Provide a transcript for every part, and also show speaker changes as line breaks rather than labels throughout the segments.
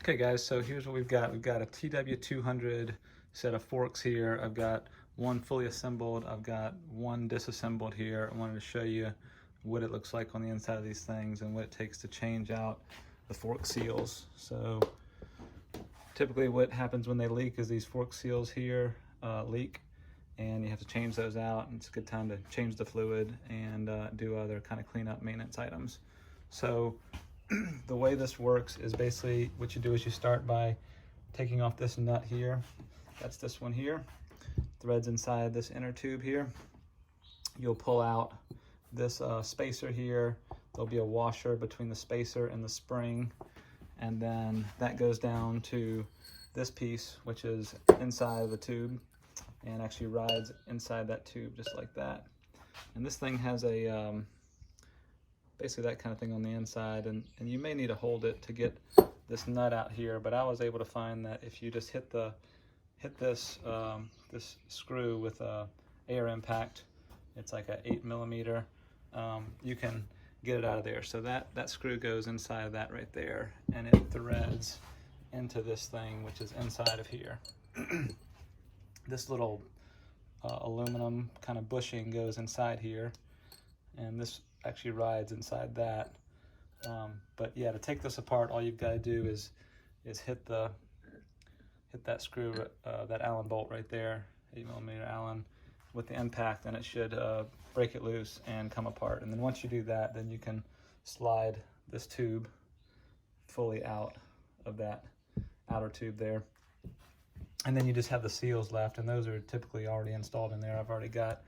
Okay guys, so here's what we've got. We've got a TW200 set of forks here. I've got one fully assembled. I've got one disassembled here. I wanted to show you what it looks like on the inside of these things and what it takes to change out the fork seals. So typically what happens when they leak is these fork seals here leak, and you have to change those out, and it's a good time to change the fluid and do other kind of cleanup maintenance items. So the way this works is basically what you do is you start by taking off this nut here. That's this one here. Threads inside this inner tube here. You'll pull out this spacer here. There'll be a washer between the spacer and the spring, and then that goes down to this piece, which is inside of the tube and actually rides inside that tube just like that. And this thing has a basically that kind of thing on the inside, and you may need to hold it to get this nut out here, but I was able to find that if you just hit this this screw with a air impact, it's like a 8mm, you can get it out of there. So that screw goes inside of that right there, and it threads into this thing, which is inside of here. This little aluminum kind of bushing goes inside here, and this actually rides inside that. But yeah, to take this apart, all you've got to do is hit that screw, that Allen bolt right there, 8mm Allen, with the impact, and it should break it loose and come apart. And then once you do that, then you can slide this tube fully out of that outer tube there. And then you just have the seals left, and those are typically already installed in there. I've already got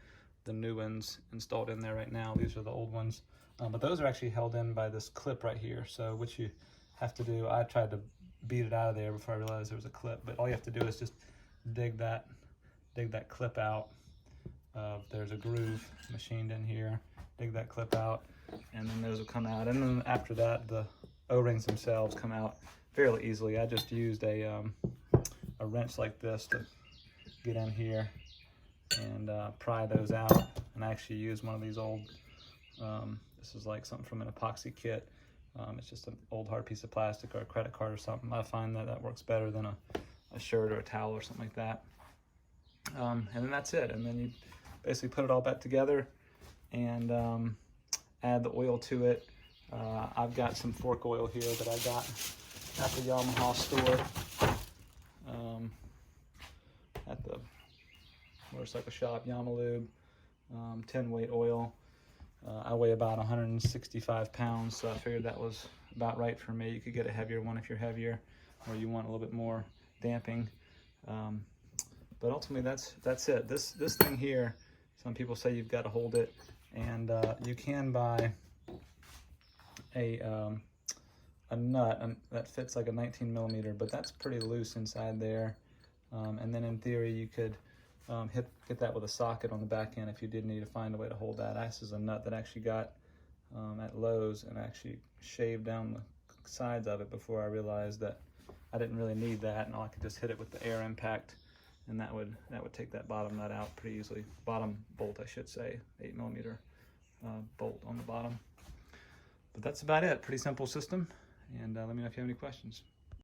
the new ones installed in there right now. These are the old ones, but those are actually held in by this clip right here. So what you have to do, I tried to beat it out of there before I realized there was a clip, but all you have to do is just dig that clip out. There's a groove machined in here. Dig that clip out, and then those will come out. And then after that, the O-rings themselves come out fairly easily. I just used a wrench like this to get in here and pry those out. And I actually used one of these old, this is like something from an epoxy kit. It's just an old hard piece of plastic or a credit card or something. I find that works better than a shirt or a towel or something like that. And then that's it. And then you basically put it all back together and add the oil to it. I've got some fork oil here that I got at the Yamaha store, at the motorcycle shop, Yamalube, 10 weight oil. I weigh about 165 pounds, so I figured that was about right for me. You could get a heavier one if you're heavier, or you want a little bit more damping. But ultimately, that's it. This thing here, some people say you've got to hold it, and you can buy a nut that fits like a 19mm, but that's pretty loose inside there. And then in theory, you could get that with a socket on the back end if you did need to find a way to hold that. This is a nut that I actually got at Lowe's, and I actually shaved down the sides of it before I realized that I didn't really need that, and I could just hit it with the air impact, and that would take that bottom nut out pretty easily. Bottom bolt, I should say, 8mm bolt on the bottom. But that's about it. Pretty simple system, and let me know if you have any questions.